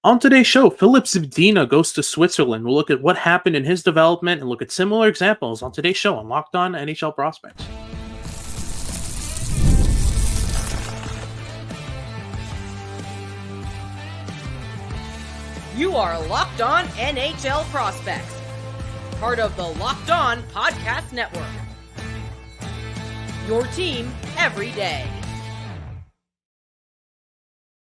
On today's show, Filip Zadina goes to Switzerland. We'll look at what happened in his development and look at similar examples on today's show on Locked On NHL Prospects. You are Locked On NHL Prospects, part of the Locked On Podcast Network. Your team every day.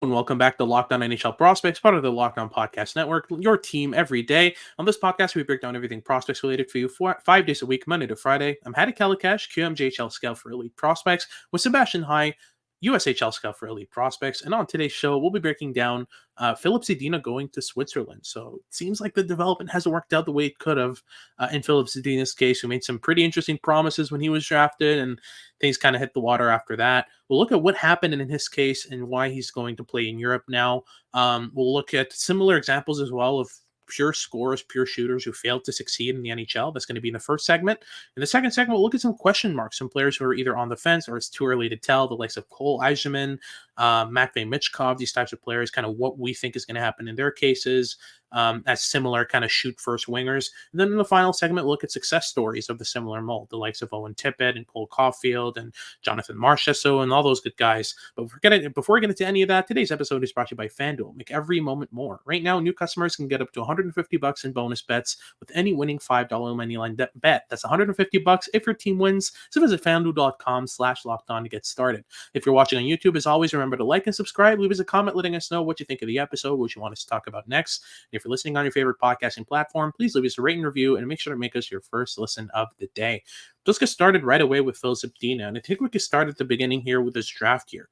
And welcome back to Locked On NHL Prospects, part of the Locked On Podcast Network, your team every day. On this podcast, we break down everything prospects related for you 5 days a week, Monday to Friday. I'm Hadi Kalakash, QMJHL scout for Elite Prospects, with Sebastian High, USHL scout for Elite Prospects. And on today's show, we'll be breaking down Filip Zadina going to Switzerland. So it seems like the development hasn't worked out the way it could have in Filip Zadina's case, who made some pretty interesting promises when he was drafted, and things kind of hit the water after that. We'll look at what happened in his case and why he's going to play in Europe now. We'll look at similar examples as well of pure scorers, pure shooters who failed to succeed in the NHL. That's going to be in the first segment. In the second segment, we'll look at some question marks, some players who are either on the fence or it's too early to tell, the likes of Cole Eiserman, Matvei, Michkov, these types of players, kind of what we think is going to happen in their cases as similar kind of shoot first wingers. And then in the final segment, we'll look at success stories of the similar mold, the likes of Owen Tippett and Cole Caulfield and Jonathan Marchessault and all those good guys. But before we get into any of that, today's episode is brought to you by FanDuel. Make every moment more. Right now, new customers can get up to $150 in bonus bets with any winning $5 moneyline bet. That's $150 if your team wins. So visit FanDuel.com/lockedon to get started. If you're watching on YouTube, as always, remember to like and subscribe. Leave us a comment letting us know what you think of the episode, what you want us to talk about next. If you're listening on your favorite podcasting platform, please leave us a rate and review and make sure to make us your first listen of the day. Let's get started right away with Filip Zadina. And I think we could start at the beginning here with his draft year.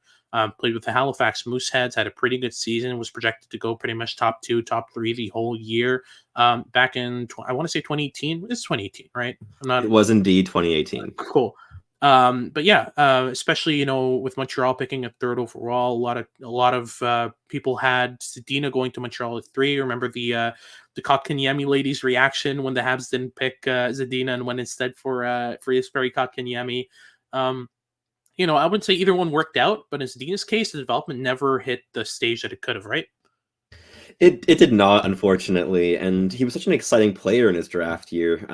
Played with the Halifax Mooseheads, had a pretty good season, was projected to go pretty much top 2, top 3 the whole year. Back in, I want to say 2018. It's 2018, right? It was indeed 2018. Cool. But yeah, especially, with Montreal picking a 3rd overall, a lot of people had Zadina going to Montreal at 3. Remember the Kotkaniemi ladies' reaction when the Habs didn't pick Zadina and went instead for Jesperi Kotkaniemi. I wouldn't say either one worked out, but in Zadina's case, the development never hit the stage that it could have, right? It did not, unfortunately, and he was such an exciting player in his draft year.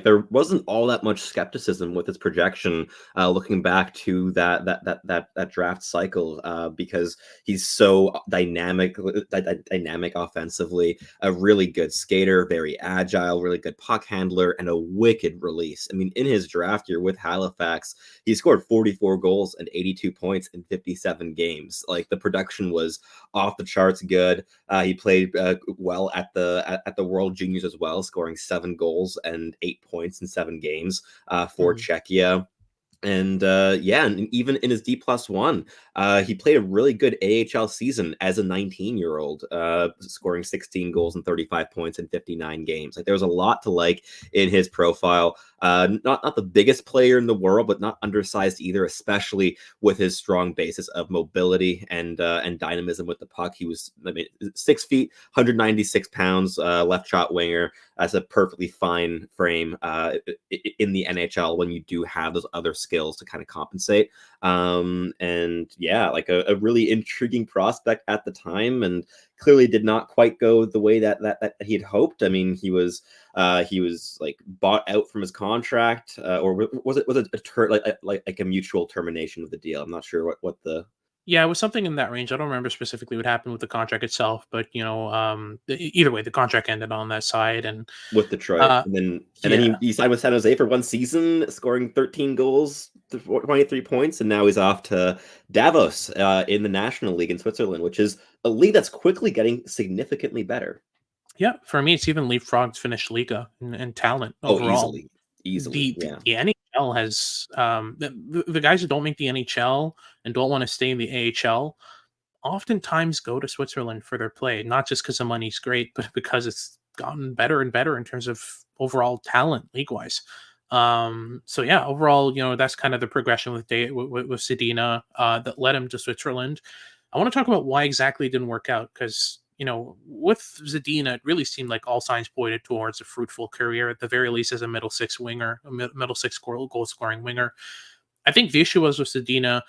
There wasn't all that much skepticism with his projection, looking back to that draft cycle, because he's so dynamic offensively, a really good skater, very agile, really good puck handler, and a wicked release. I mean, in his draft year with Halifax, he scored 44 goals and 82 points in 57 games. Like, the production was off the charts good. He played well at the World Juniors as well, scoring 7 goals and 8 points in 7 games for Czechia. And and even in his D+1, he played a really good AHL season as a 19-year-old, scoring 16 goals and 35 points in 59 games. Like, there was a lot to like in his profile. Not the biggest player in the world, but not undersized either, especially with his strong basis of mobility and dynamism with the puck. He was 6 feet, 196 pounds, left shot winger. That's a perfectly fine frame in the NHL when you do have those other skills to kind of compensate. A really intriguing prospect at the time, and clearly did not quite go the way that he had hoped. I mean, he was like bought out from his contract, or was it a mutual termination of the deal? I'm not sure what the. Yeah, it was something in that range. I don't remember specifically what happened with the contract itself, but either way, the contract ended on that side, and with Detroit, and then he signed with San Jose for 1 season, scoring 13 goals, 23 points, and now he's off to Davos in the National League in Switzerland, which is a league that's quickly getting significantly better. Yeah, for me, it's even leapfrogged Finnish Liga and talent overall. Easily. The NHL has the guys who don't make the NHL and don't want to stay in the AHL oftentimes go to Switzerland for their play, not just because the money's great, but because it's gotten better and better in terms of overall talent league-wise. Overall, that's kind of the progression with Zadina that led him to Switzerland. I want to talk about why exactly it didn't work out, because with Zadina, it really seemed like all signs pointed towards a fruitful career, at the very least as a middle six winger, a middle six goal scoring winger. I think the issue was with Zadina,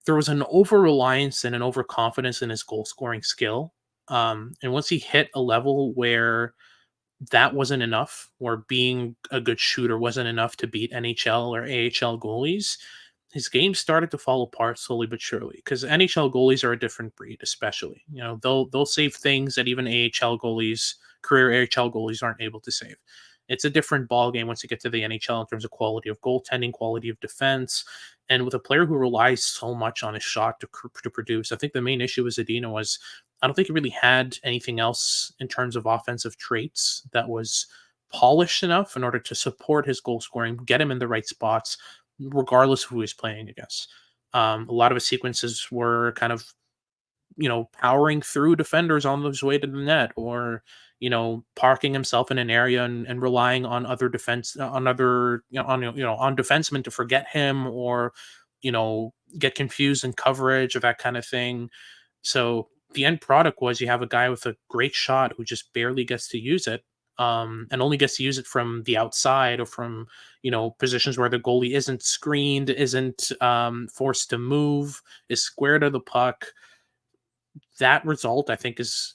there was an over-reliance and an overconfidence in his goal scoring skill And once he hit a level where that wasn't enough, or being a good shooter wasn't enough to beat NHL or AHL goalies, his game started to fall apart slowly but surely. Because NHL goalies are a different breed, especially. They'll save things that even career AHL goalies aren't able to save. It's a different ball game once you get to the NHL in terms of quality of goaltending, quality of defense, and with a player who relies so much on his shot to produce. I think the main issue with Zadina was I don't think he really had anything else in terms of offensive traits that was polished enough in order to support his goal scoring, get him in the right spots, regardless of who he's playing against. A lot of his sequences were kind of, powering through defenders on his way to the net, or, parking himself in an area and relying on other on defensemen to forget him, or, get confused in coverage or that kind of thing. So the end product was you have a guy with a great shot who just barely gets to use it, and only gets to use it from the outside, or from positions where the goalie isn't screened, isn't forced to move, is square to the puck. That result, I think, it's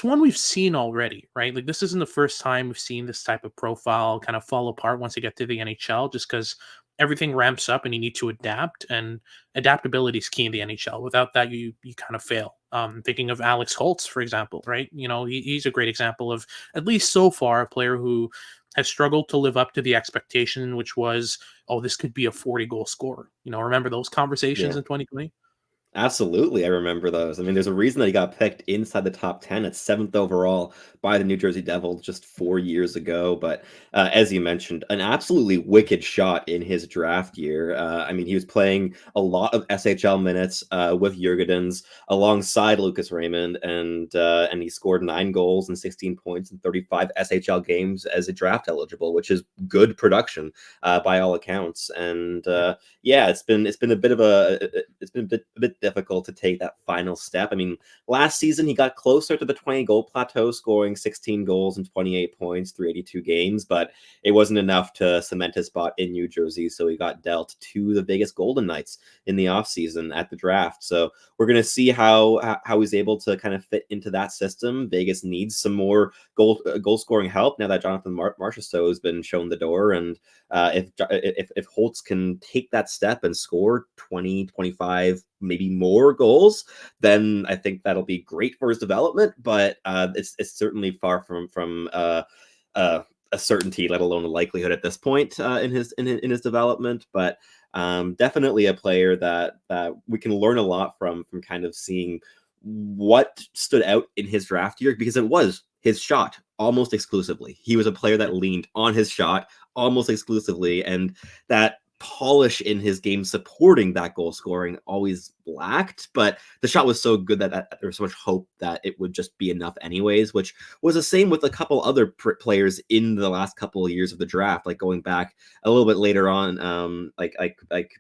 one we've seen already, right? Like, this isn't the first time we've seen this type of profile kind of fall apart once you get to the NHL, just because everything ramps up and you need to adapt, and adaptability is key in the NHL. Without that, you kind of fail. Thinking of Alex Holtz, for example, right? He's a great example of, at least so far, a player who has struggled to live up to the expectation, which was, oh, this could be a 40-goal scorer. Remember those conversations Yeah. in 2020? Absolutely, I remember those. I mean, there's a reason that he got picked inside the top 10 at 7th overall by the New Jersey Devils just 4 years ago. But as you mentioned, an absolutely wicked shot in his draft year. I mean, he was playing a lot of SHL minutes with Jurgens alongside Lucas Raymond, and he scored 9 goals and 16 points in 35 SHL games as a draft eligible, which is good production by all accounts. And yeah, it's been a bit difficult to take that final step. I mean, last season he got closer to the 20-goal plateau, scoring 16 goals and 28 points, 382 games, but it wasn't enough to cement his spot in New Jersey, so he got dealt to the Vegas Golden Knights in the offseason at the draft. So we're going to see how he's able to kind of fit into that system. Vegas needs some more goal scoring help now that Jonathan Marchessault has been shown the door, and if Holtz can take that step and score 20, 25, maybe more goals, then I think that'll be great for his development. But it's certainly far from a certainty, let alone a likelihood at this point in his development. But definitely a player that we can learn a lot from kind of seeing what stood out in his draft year, because it was his shot almost exclusively. He was a player that leaned on his shot almost exclusively, and that polish in his game supporting that goal scoring always lacked. But the shot was so good that there was so much hope that it would just be enough anyways, which was the same with a couple other players in the last couple of years of the draft, like going back a little bit later on, like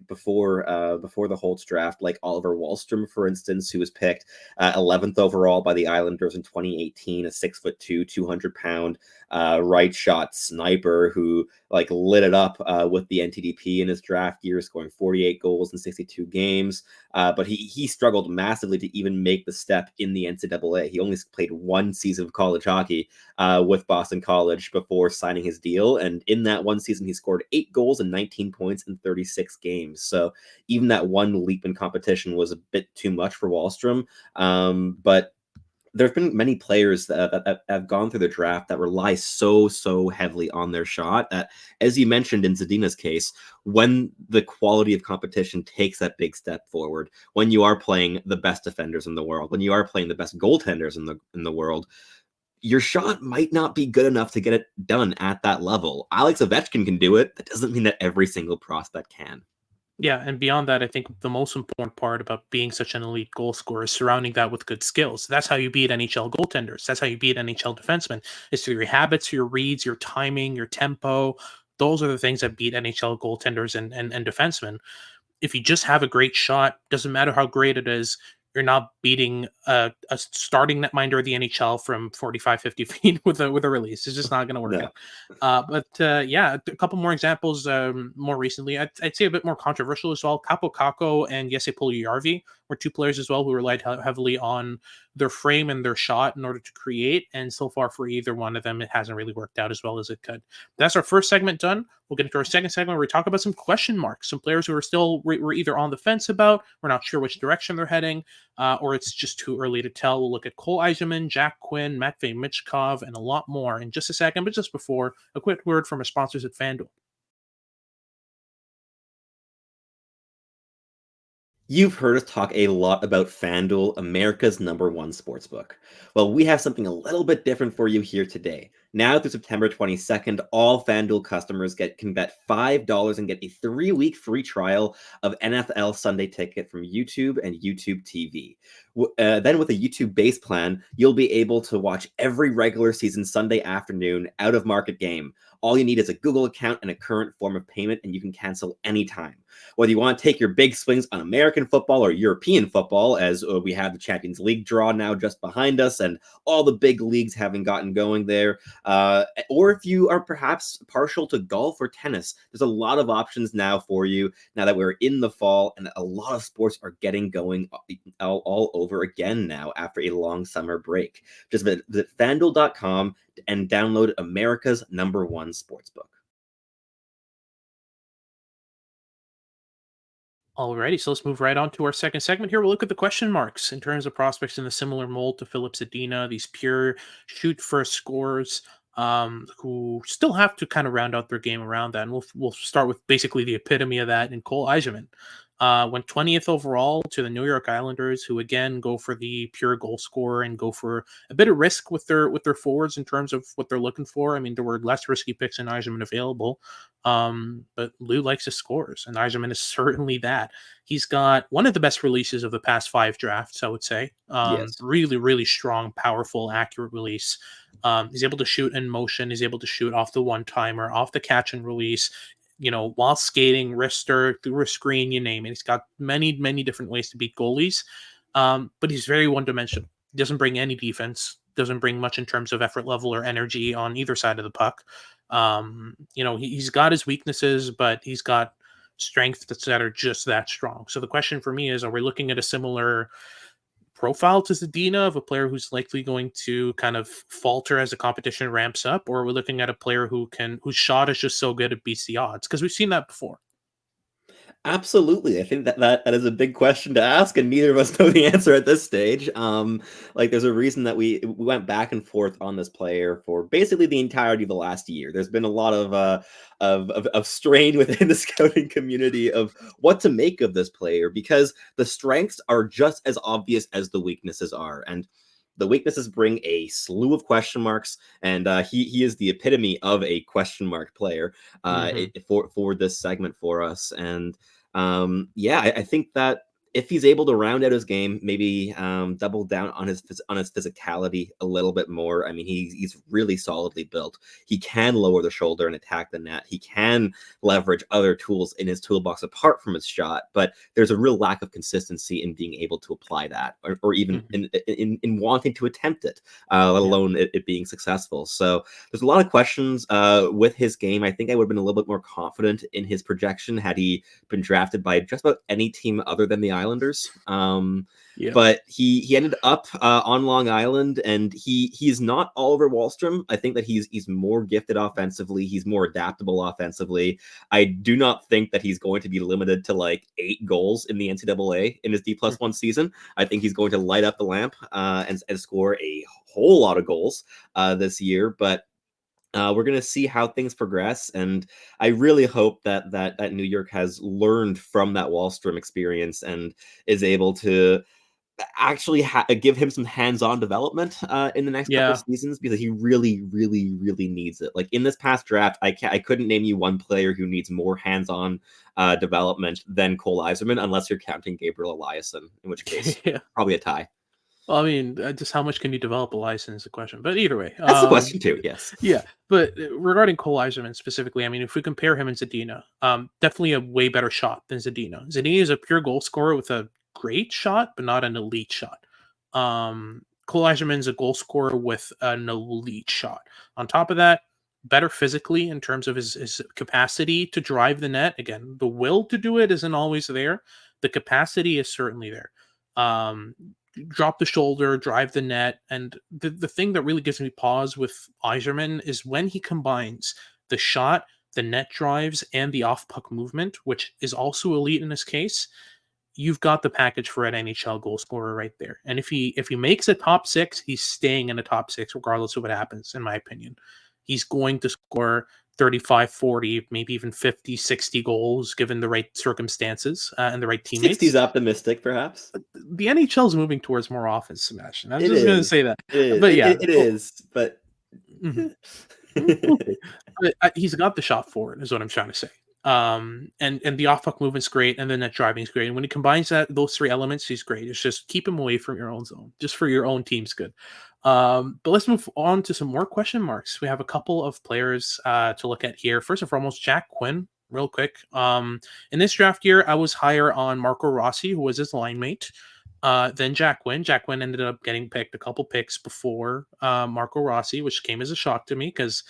before the Holtz draft, like Oliver Wahlstrom, for instance, who was picked 11th overall by the Islanders in 2018, a 6'2", 200-pound right shot sniper who like lit it up with the NTDP in his draft year, scoring 48 goals in 62 games. But he struggled massively to even make the step in the NCAA. He only played one season of college hockey with Boston College before signing his deal. And in that one season, he scored 8 goals and 19 points in 36 games. So even that one leap in competition was a bit too much for Wahlstrom. But there have been many players that have gone through the draft that rely so heavily on their shot that, as you mentioned in Zadina's case, when the quality of competition takes that big step forward, when you are playing the best defenders in the world, when you are playing the best goaltenders in the world, your shot might not be good enough to get it done at that level. Alex Ovechkin can do it. That doesn't mean that every single prospect can. Yeah, and beyond that, I think the most important part about being such an elite goal scorer is surrounding that with good skills. That's how you beat NHL goaltenders. That's how you beat NHL defensemen. Is through your habits, your reads, your timing, your tempo. Those are the things that beat NHL goaltenders and defensemen. If you just have a great shot, doesn't matter how great it is, you're not beating a starting netminder of the NHL from 45, 50 feet with a release. It's just not going to work No. out. Yeah, a couple more examples. More recently, I'd say a bit more controversial as well. Capo Caco and Jesse Puljujärvi were two players as well who relied heavily on their frame and their shot in order to create. And so far for either one of them, it hasn't really worked out as well as it could. That's our first segment done. We'll get into our second segment where we talk about some question marks, some players who are still we're either on the fence about, we're not sure which direction they're heading, or it's just too early to tell. We'll look at Cole Eiserman, Jack Quinn, Matvei Michkov, and a lot more in just a second. But just before, a quick word from our sponsors at FanDuel. You've heard us talk a lot about FanDuel, America's #1 sportsbook. Well, we have something a little bit different for you here today. Now through September 22nd, all FanDuel customers can bet $5 and get a 3-week free trial of NFL Sunday Ticket from YouTube and YouTube TV. Then with a YouTube base plan, you'll be able to watch every regular season Sunday afternoon out-of-market game. All you need is a Google account and a current form of payment, and you can cancel anytime. Whether you want to take your big swings on American football or European football, as we have the Champions League draw now just behind us and all the big leagues having gotten going there, or if you are perhaps partial to golf or tennis, there's a lot of options now for you now that we're in the fall and a lot of sports are getting going all over again now after a long summer break. Just visit FanDuel.com and download America's #1 sportsbook. Alrighty, so let's move right on to our second segment here. We'll look at the question marks in terms of prospects in the similar mold to Filip Zadina, these pure shoot first scorers who still have to kind of round out their game around that. And we'll start with basically the epitome of that in Cole Eiserman. Went 20th overall to the New York Islanders, who again go for the pure goal scorer and go for a bit of risk with their forwards in terms of what they're looking for. I mean, there were less risky picks in Eiserman available, but Lou likes his scores, and Eiserman is certainly that. He's got one of the best releases of the past 5 drafts, I would say. Yes. Really, really strong, powerful, accurate release. He's able to shoot in motion. He's able to shoot off the one-timer, off the catch and release, while skating, wrister, through a screen, you name it. He's got many, many different ways to beat goalies, but he's very one-dimensional. He doesn't bring any defense, doesn't bring much in terms of effort level or energy on either side of the puck. He's got his weaknesses, but he's got strengths that are just that strong. So the question for me is, are we looking at a similar profile to Zadina of a player who's likely going to kind of falter as the competition ramps up, or are we looking at a player whose shot is just so good it beats the odds? Because we've seen that before. Absolutely. I think that is a big question to ask, and neither of us know the answer at this stage. There's a reason that we went back and forth on this player for basically the entirety of the last year. There's been a lot of strain within the scouting community of what to make of this player, because the strengths are just as obvious as the weaknesses are, and the weaknesses bring a slew of question marks, and he is the epitome of a question mark player for this segment for us. And I think that if he's able to round out his game, maybe double down on his physicality a little bit more. I mean, he's really solidly built. He can lower the shoulder and attack the net. He can leverage other tools in his toolbox apart from his shot, but there's a real lack of consistency in being able to apply that, or even in wanting to attempt it, let alone it being successful. So there's a lot of questions with his game. I think I would have been a little bit more confident in his projection had he been drafted by just about any team other than the Islanders. But he ended up on Long Island, and he's not Oliver Wahlstrom. I think that he's more gifted offensively. He's more adaptable offensively. I do not think that he's going to be limited to like 8 goals in the NCAA in his D+1 season. I think he's going to light up the lamp and score a whole lot of goals this year. But we're going to see how things progress, and I really hope that New York has learned from that Wahlstrom experience and is able to actually give him some hands-on development in the next couple of seasons, because he really, really, really needs it. Like in this past draft, I couldn't name you one player who needs more hands-on development than Cole Eiserman, unless you're counting Gabriel Eliasson, in which case probably a tie. Well, I mean, just how much can you develop a license is the question. But either way. That's the question too, yes. Yeah, but regarding Cole Eiserman specifically, I mean, if we compare him and Zadina, definitely a way better shot than Zadina. Zadina is a pure goal scorer with a great shot, but not an elite shot. Cole Eiserman's a goal scorer with an elite shot. On top of that, better physically in terms of his capacity to drive the net. Again, the will to do it isn't always there. The capacity is certainly there. Drop the shoulder, drive the net. And the thing that really gives me pause with Eiserman is when he combines the shot, the net drives, and the off-puck movement, which is also elite in this case. You've got the package for an NHL goal scorer right there. And if he makes a top 6, he's staying in the top 6 regardless of what happens, in my opinion. He's going to score 35, 40, maybe even 50, 60 goals given the right circumstances and the right teammates. 60 is optimistic, perhaps. The NHL is moving towards more offense, Sebastian. I was just going to say that. But yeah, it is. But he's got the shot for it, is what I'm trying to say. And the off-puck movement's great, and then that driving's great. And when he combines those 3 elements, he's great. It's just keep him away from your own zone, just for your own team's good. But let's move on to some more question marks. We have a couple of players to look at here. First and foremost, Jack Quinn, real quick. In this draft year, I was higher on Marco Rossi, who was his line mate, than Jack Quinn. Jack Quinn ended up getting picked a couple picks before Marco Rossi, which came as a shock to me because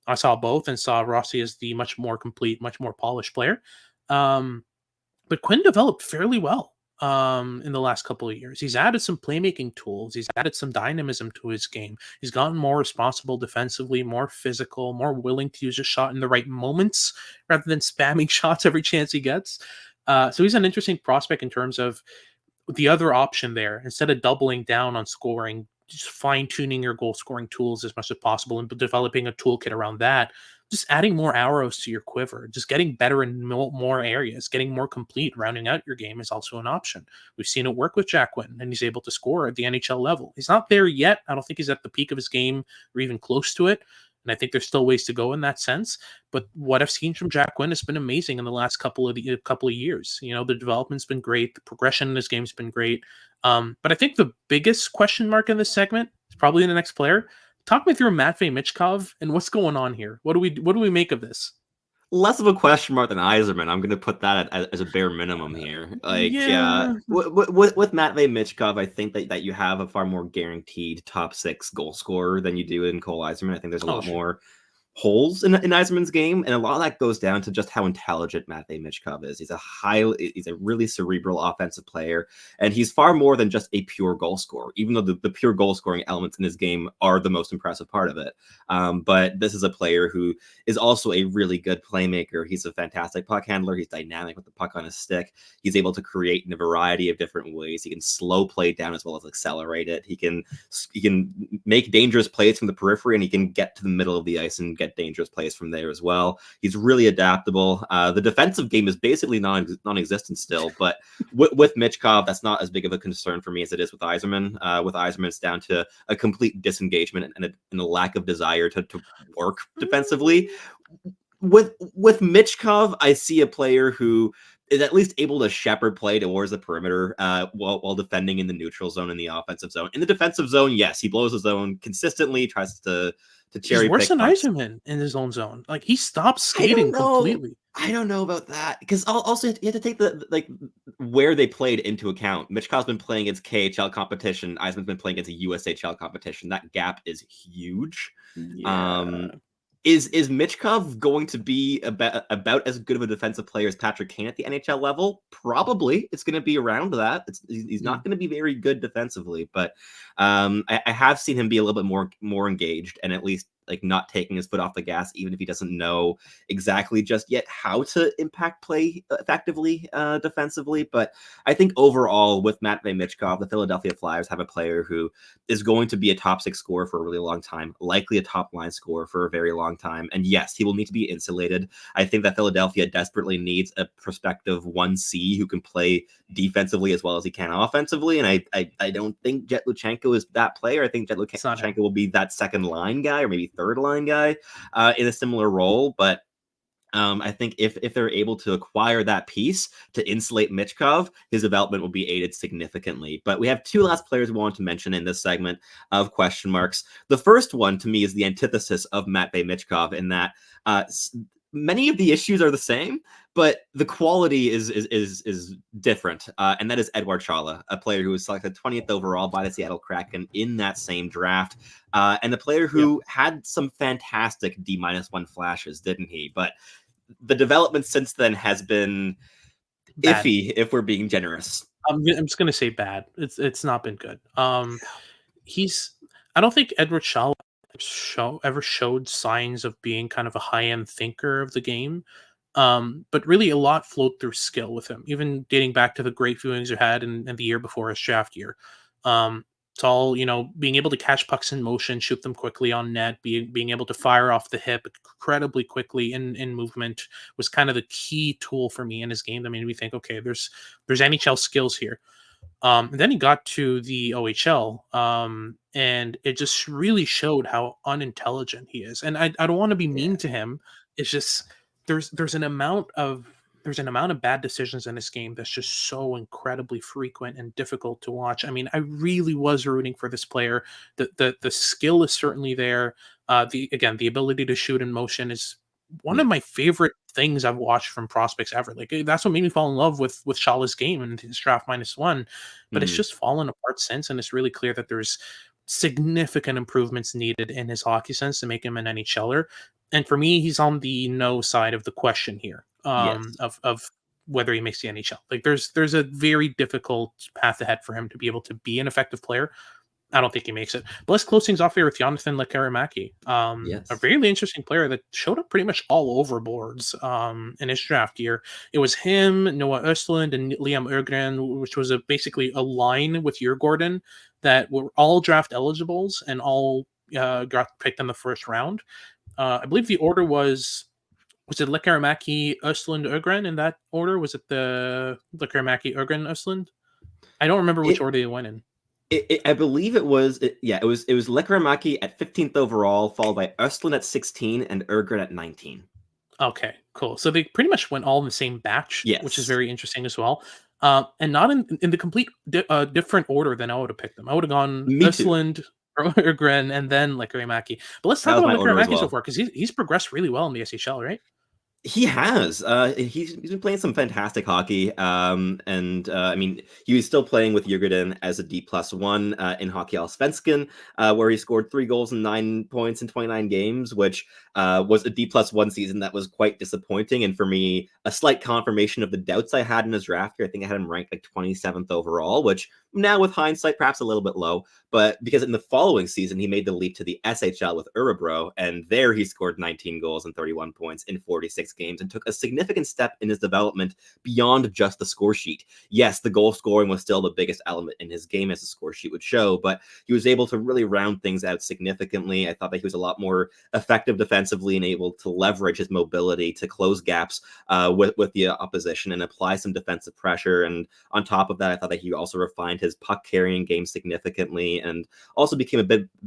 I saw both and saw Rossi as the much more complete, much more polished player. But Quinn developed fairly well in the last couple of years. He's added some playmaking tools. He's added some dynamism to his game. He's gotten more responsible defensively, more physical, more willing to use a shot in the right moments rather than spamming shots every chance he gets. So he's an interesting prospect in terms of the other option there. Instead of doubling down on scoring, just fine-tuning your goal-scoring tools as much as possible and developing a toolkit around that, just adding more arrows to your quiver, just getting better in more areas, getting more complete, rounding out your game is also an option. We've seen it work with Jack Quinn, and he's able to score at the NHL level. He's not there yet. I don't think he's at the peak of his game or even close to it, and I think there's still ways to go in that sense. But what I've seen from Jack Quinn has been amazing in the last couple of years. You know, the development's been great. The progression in his game's been great. But I think the biggest question mark in this segment is probably the next player. Talk me through Matvei Michkov and what's going on here. What do we make of this? Less of a question mark than Eiserman. I'm going to put that as a bare minimum here. With Matvei Michkov, I think that you have a far more guaranteed top 6 goal scorer than you do in Cole Eiserman. I think there's a lot more holes in Eiserman's game, and a lot of that goes down to just how intelligent Matvei Michkov is. He's a really cerebral offensive player, and he's far more than just a pure goal scorer, even though the pure goal scoring elements in his game are the most impressive part of it. But this is a player who is also a really good playmaker. He's a fantastic puck handler. He's dynamic with the puck on his stick. He's able to create in a variety of different ways. He can slow play down as well as accelerate it. He can make dangerous plays from the periphery, and he can get to the middle of the ice and get dangerous plays from there as well. He's really adaptable. The defensive game is basically non-existent still, but with Michkov, that's not as big of a concern for me as it is with Eiserman. With Eiserman, it's down to a complete disengagement and a lack of desire to work defensively. With Michkov, I see a player who is at least able to shepherd play towards the perimeter while defending in the neutral zone and the offensive zone. In the defensive zone, yes, he blows his zone consistently, tries to cherry He's worse pick than pucks. Eiserman in his own zone. Like, he stops skating completely. I don't know about that, because also you have to take where they played into account. Michkov's been playing against KHL competition. Eiserman's been playing against a USHL competition. That gap is huge. Yeah. Is Michkov going to be about as good of a defensive player as Patrick Kane at the NHL level? Probably. It's going to be around that. He's not going to be very good defensively, but I have seen him be a little bit more engaged and at least like not taking his foot off the gas, even if he doesn't know exactly just yet how to impact play effectively defensively. But I think overall with Matvei Michkov, the Philadelphia Flyers have a player who is going to be a top 6 scorer for a really long time, likely a top line scorer for a very long time. And yes, he will need to be insulated. I think that Philadelphia desperately needs a prospective 1C who can play defensively as well as he can offensively. And I don't think Jet Luchenko is that player. I think Jet Luchenko will be that second line guy or maybe third line guy in a similar role. But I think if they're able to acquire that piece to insulate Michkov, his development will be aided significantly. But we have 2 last players we want to mention in this segment of question marks. The first one to me is the antithesis of Matvei Michkov in that many of the issues are the same, but the quality is different. And that is Edward Chala, a player who was selected 20th overall by the Seattle Kraken in that same draft, and a player who had some fantastic D-1 flashes, didn't he? But the development since then has been Bad. iffy, if we're being generous. I'm just gonna say bad. It's not been good. He's I don't think Edward Shaw ever showed signs of being kind of a high end thinker of the game. But really a lot flowed through skill with him, even dating back to the great viewings you had in the year before his draft year. It's all, being able to catch pucks in motion, shoot them quickly on net, being able to fire off the hip incredibly quickly in movement was kind of the key tool for me in his game that made me think, okay, there's NHL skills here. And then he got to the OHL, and it just really showed how unintelligent he is. And I don't want to be mean to him. It's just there's an amount of bad decisions in this game that's just so incredibly frequent and difficult to watch. I mean, I really was rooting for this player. The skill is certainly there. The ability to shoot in motion is one of my favorite things I've watched from prospects ever. Like that's what made me fall in love with Shala's game and his draft -1. But it's just fallen apart since, and it's really clear that there's significant improvements needed in his hockey sense to make him an NHLer. And for me, he's on the no side of the question here, Yes. of whether he makes the NHL. Like there's a very difficult path ahead for him to be able to be an effective player. I don't think he makes it. But let's close things off here with Jonathan Lekkerimäki, a Yes. really interesting player that showed up pretty much all over boards in his draft year. It was him, Noah Östlund, and Liam Ögren, which was basically a line with your Gordon that were all draft eligibles and all got picked in the first round. I believe the order was it Lekkerimäki, Östlund, Ögren in that order? Was it the Lekkerimäki, Ögren, Östlund? I don't remember which order they went in. I believe it was Lekkerimäki at 15th overall, followed by Östlund at 16 and Ögren at 19. Okay, cool. So they pretty much went all in the same batch, which is Yes. very interesting as well. And not in the complete different order than I would have picked them. I would have gone Me too. Östlund, Ögren, and then Lekkerimäki. But let's That talk was about my order as Lekkerimäki so well. far because he's progressed really well in the SHL, right? He has. He's been playing some fantastic hockey. I mean, he was still playing with Djurgården as a D+1 in Hockey Allsvenskan, where he scored 3 goals and 9 points in 29 games, which was a D+1 season that was quite disappointing. And for me, a slight confirmation of the doubts I had in his draft year. I think I had him ranked like 27th overall, which now with hindsight, perhaps a little bit low. But because in the following season, he made the leap to the SHL with Örebro, and there he scored 19 goals and 31 points in 46 games and took a significant step in his development beyond just the score sheet. Yes, the goal scoring was still the biggest element in his game, as the score sheet would show, but he was able to really round things out significantly. I thought that he was a lot more effective defensively and able to leverage his mobility to close gaps with the opposition and apply some defensive pressure. And on top of that, I thought that he also refined his puck carrying game significantly and also became a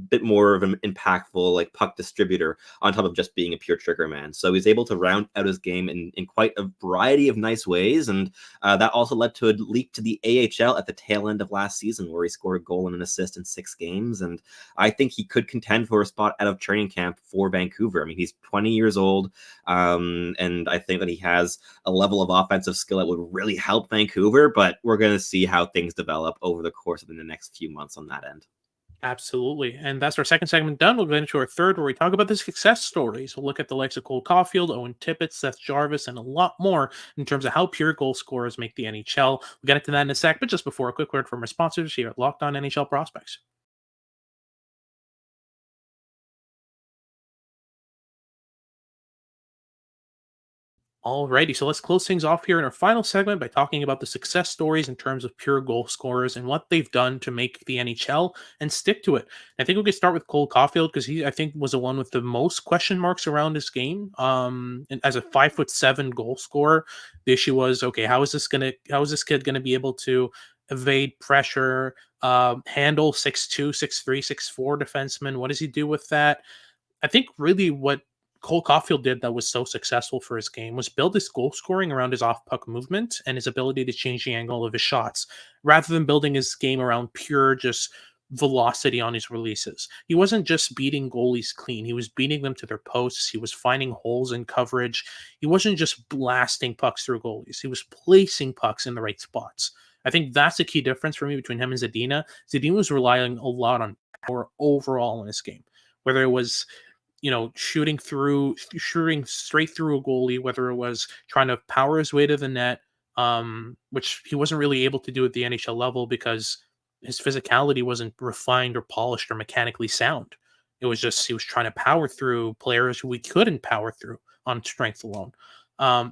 bit more of an impactful like puck distributor on top of just being a pure trigger man. So he's able to round out his game in quite a variety of nice ways, and that also led to a leap to the AHL at the tail end of last season, where he scored a goal and an assist in 6 games. And I think he could contend for a spot out of training camp for Vancouver. I mean, he's 20 years old, and I think that he has a level of offensive skill that would really help Vancouver, but we're going to see how things develop over the course of the next few months on that end. Absolutely. And that's our second segment done. We'll go into our third where we talk about the success stories. We'll look at the likes of Cole Caulfield, Owen Tippett, Seth Jarvis, and a lot more in terms of how pure goal scorers make the NHL. We'll get into that in a sec, but just before, a quick word from our sponsors here at Locked On NHL Prospects. Alrighty, so let's close things off here in our final segment by talking about the success stories in terms of pure goal scorers and what they've done to make the NHL and stick to it. I think we could start with Cole Caulfield because he, I think, was the one with the most question marks around his game. And as a 5'7" goal scorer, the issue was, okay, how is this kid gonna be able to evade pressure, handle 6'2", 6'3", 6'4" defensemen? What does he do with that? I think really what Cole Caulfield did that was so successful for his game was build his goal scoring around his off puck movement and his ability to change the angle of his shots, rather than building his game around pure just velocity on his releases. He wasn't just beating goalies clean. He was beating them to their posts. He was finding holes in coverage. He wasn't just blasting pucks through goalies. He was placing pucks in the right spots. I think that's the key difference for me between him and Zadina. Zadina was relying a lot on power overall in this game, whether it was shooting straight through a goalie, whether it was trying to power his way to the net, which he wasn't really able to do at the NHL level because his physicality wasn't refined or polished or mechanically sound. It was just he was trying to power through players who he couldn't power through on strength alone.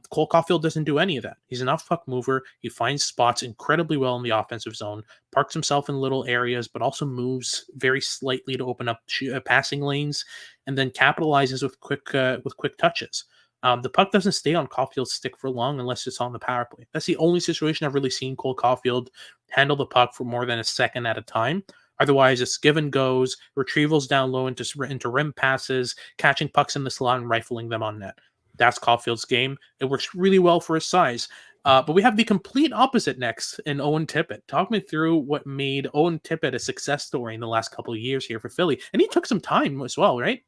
Cole Caulfield doesn't do any of that. He's an off-puck mover. He finds spots incredibly well in the offensive zone, parks himself in little areas, but also moves very slightly to open up passing lanes, and then capitalizes with quick touches. The puck doesn't stay on Caulfield's stick for long unless it's on the power play. That's the only situation I've really seen Cole Caulfield handle the puck for more than a second at a time. Otherwise, it's give and goes, retrievals down low into rim passes, catching pucks in the slot and rifling them on net. That's Caulfield's game. It works really well for his size. But we have the complete opposite next in Owen Tippett. Talk me through what made Owen Tippett a success story in the last couple of years here for Philly. And he took some time as well, right?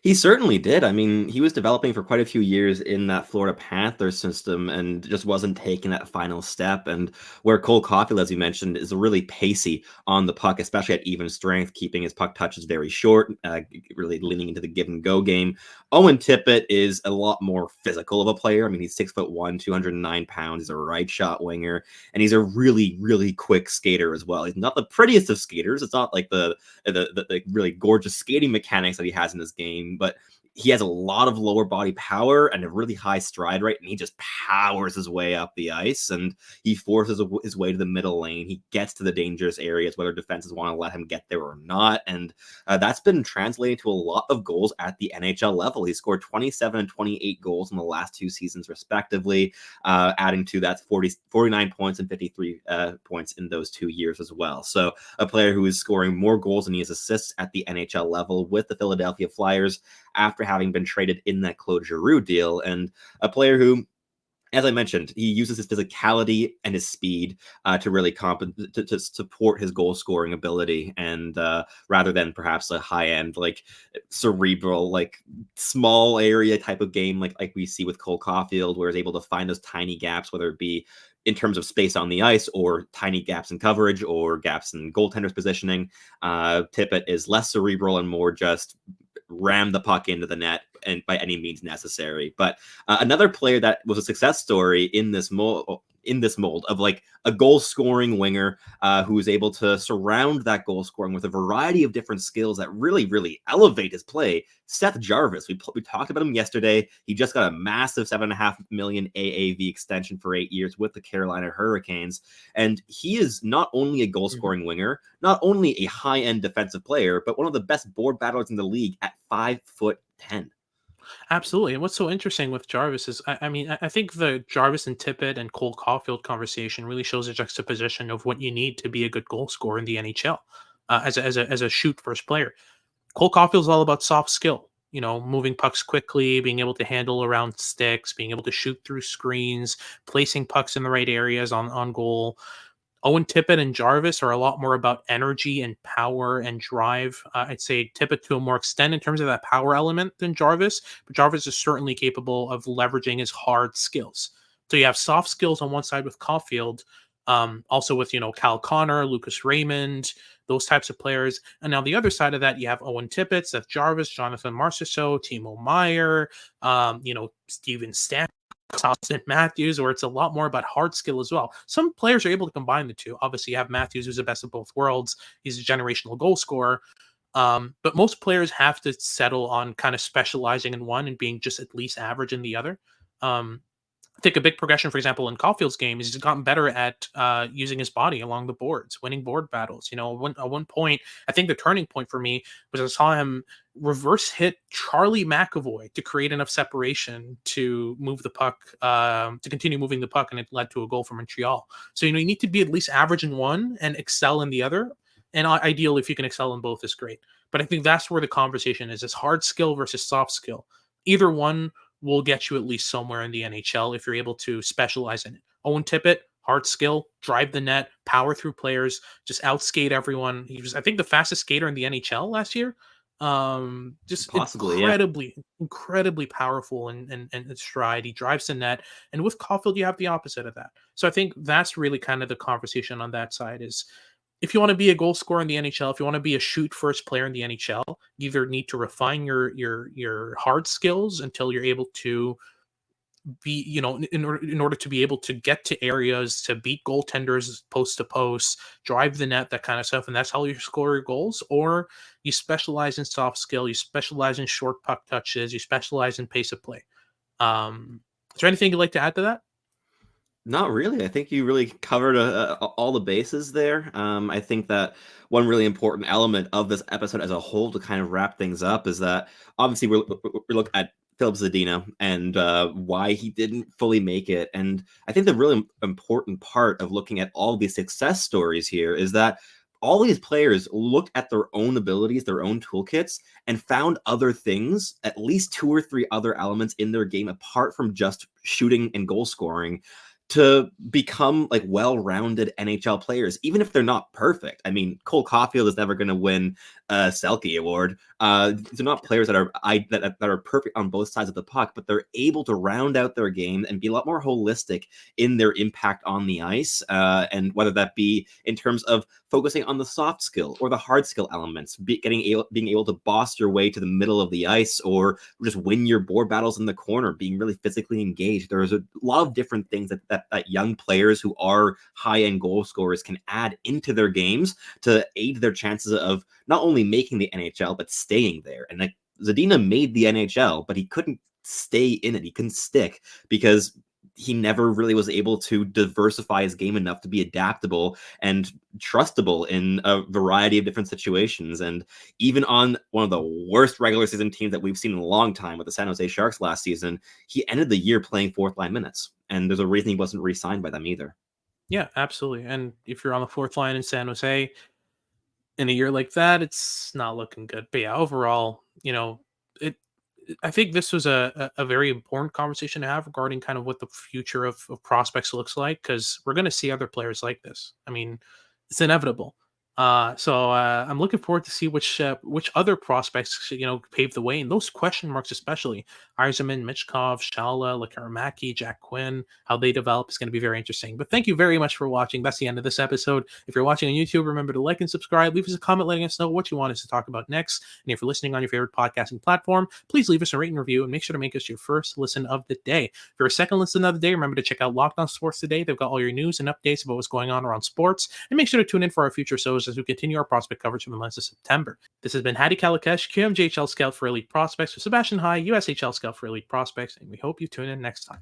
He certainly did. I mean, he was developing for quite a few years in that Florida Panthers system and just wasn't taking that final step. And where Cole Caulfield, as you mentioned, is really pacey on the puck, especially at even strength, keeping his puck touches very short, really leaning into the give and go game. Owen Tippett is a lot more physical of a player. I mean, he's 6'1", 209 pounds. He's a right shot winger, and he's a really, really quick skater as well. He's not the prettiest of skaters. It's not like the really gorgeous skating mechanics that he has in this game, but he has a lot of lower body power and a really high stride rate, and he just powers his way up the ice, and he forces his way to the middle lane. He gets to the dangerous areas, whether defenses want to let him get there or not, and that's been translating to a lot of goals at the NHL level. He scored 27 and 28 goals in the last 2 seasons, respectively, adding to that 49 points and 53 points in those 2 years as well. So a player who is scoring more goals than he has assists at the NHL level with the Philadelphia Flyers after having been traded in that Claude Giroux deal, and a player who, as I mentioned, he uses his physicality and his speed to really to support his goal scoring ability, and rather than perhaps a high end, like cerebral, like small area type of game, like we see with Cole Caulfield, where he's able to find those tiny gaps, whether it be in terms of space on the ice or tiny gaps in coverage or gaps in goaltenders positioning. Tippett is less cerebral and more just ram the puck into the net and by any means necessary. But another player that was a success story in this mold of like a goal scoring winger who is able to surround that goal scoring with a variety of different skills that really, really elevate his play. Seth Jarvis, we talked about him yesterday. He just got a massive $7.5 million AAV extension for 8 years with the Carolina Hurricanes. And he is not only a goal scoring winger, not only a high end defensive player, but one of the best board battlers in the league at 5'10". Absolutely. And what's so interesting with Jarvis is, I think the Jarvis and Tippett and Cole Caulfield conversation really shows a juxtaposition of what you need to be a good goal scorer in the NHL as a shoot first player. Cole Caulfield is all about soft skill, moving pucks quickly, being able to handle around sticks, being able to shoot through screens, placing pucks in the right areas on goal. Owen Tippett and Jarvis are a lot more about energy and power and drive. I'd say Tippett to a more extent in terms of that power element than Jarvis, but Jarvis is certainly capable of leveraging his hard skills. So you have soft skills on one side with Caulfield, also with, Cal Connor, Lucas Raymond, those types of players. And now the other side of that, you have Owen Tippett, Seth Jarvis, Jonathan Marchessault, Timo Meier, Steven Stamkos, Austin Matthews, where it's a lot more about hard skill as well. Some players are able to combine the two. Obviously, you have Matthews, who's the best of both worlds. He's a generational goal scorer. But most players have to settle on kind of specializing in one and being just at least average in the other. I think a big progression, for example, in Caulfield's game is he's gotten better at using his body along the boards, winning board battles. At one point, I think the turning point for me was I saw him reverse hit Charlie McAvoy to create enough separation to move the puck, to continue moving the puck, and it led to a goal for Montreal. So, you need to be at least average in one and excel in the other. And ideally, if you can excel in both, is great. But I think that's where the conversation is hard skill versus soft skill. Either one will get you at least somewhere in the NHL if you're able to specialize in it. Owen Tippett, hard skill, drive the net, power through players, just outskate everyone. He was, I think, the fastest skater in the NHL last year. Just Possibly, yeah. incredibly powerful and stride. He drives the net, and with Caulfield, you have the opposite of that. So I think that's really kind of the conversation on that side is if you want to be a goal scorer in the NHL, if you want to be a shoot first player in the NHL, you either need to refine your hard skills until you're able to be, in order to be able to get to areas, to beat goaltenders post to post, drive the net, that kind of stuff, and that's how you score your goals. Or you specialize in soft skill, you specialize in short puck touches, you specialize in pace of play. Is there anything you'd like to add to that? Not really. I think you really covered all the bases there. I think that one really important element of this episode as a whole to kind of wrap things up is that obviously we look at Filip Zadina and why he didn't fully make it. And I think the really important part of looking at all these success stories here is that all these players looked at their own abilities, their own toolkits, and found other things, at least 2 or 3 other elements in their game apart from just shooting and goal scoring, to become like well-rounded NHL players, even if they're not perfect. I mean, Cole Caulfield is never going to win a Selke Award. They're not players that are perfect on both sides of the puck, but they're able to round out their game and be a lot more holistic in their impact on the ice. And whether that be in terms of focusing on the soft skill or the hard skill elements, being able to boss your way to the middle of the ice, or just win your board battles in the corner, being really physically engaged. There's a lot of different things that young players who are high-end goal scorers can add into their games to aid their chances of not only making the NHL, but staying there. And like Zadina made the NHL, but he couldn't stay in it. He couldn't stick because he never really was able to diversify his game enough to be adaptable and trustable in a variety of different situations. And even on one of the worst regular season teams that we've seen in a long time with the San Jose Sharks last season, he ended the year playing fourth line minutes. And there's a reason he wasn't re-signed by them either. Yeah, absolutely. And if you're on the fourth line in San Jose in a year like that, it's not looking good. But yeah, overall, it. I think this was a very important conversation to have regarding kind of what the future of prospects looks like, because we're going to see other players like this. I mean, it's inevitable. So I'm looking forward to see which other prospects pave the way, and those question marks especially Eiserman, Michkov, Shala, Lekaramaki, Jack Quinn, how they develop is going to be very interesting. But thank you very much for watching. That's the end of this episode. If you're watching on YouTube, remember to like and subscribe. Leave us a comment letting us know what you want us to talk about next. And if you're listening on your favorite podcasting platform, please leave us a rating review and make sure to make us your first listen of the day. If you're a second listen of the day, remember to check out Locked On Sports Today. They've got all your news and updates about what's going on around sports. And make sure to tune in for our future shows as we continue our prospect coverage from the month of September. This has been Hadi Kalakash, QMJHL Scout for Elite Prospects, with Sebastian High, USHL Scout for Elite Prospects, and we hope you tune in next time.